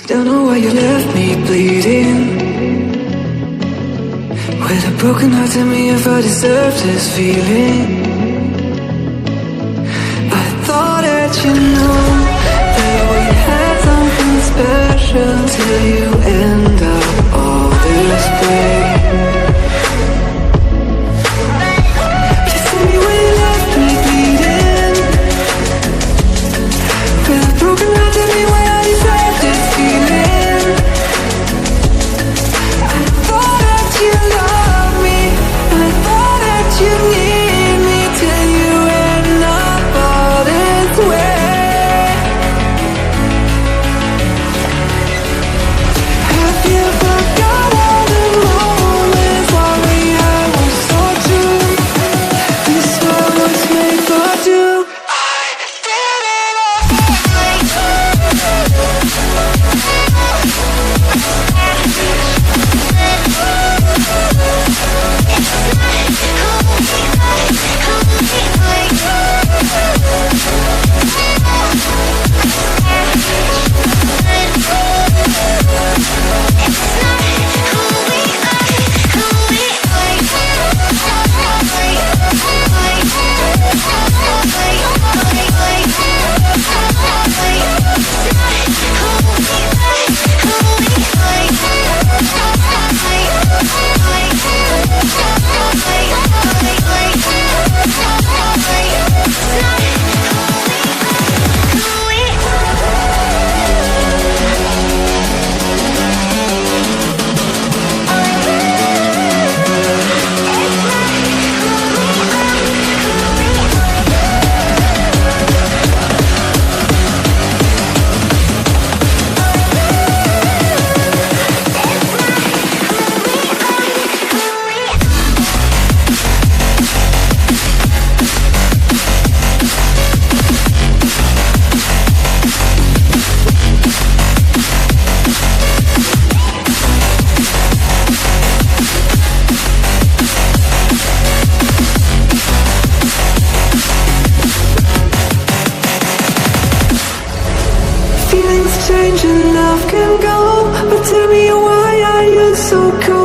Don't know why you left me bleeding. With a broken heart, tell me if I deserve this feeling. I thought that you knew that we had something special till you end up all this way. Just tell me when you left me bleeding. With a broken heart, tell me why I deserve this feeling. I thought that you loved me, I thought that you need me till you end up all this way. Have you forgot all the moments while we had was so true? This world was made for two. I did it change and love can go, but tell me why are you so cold?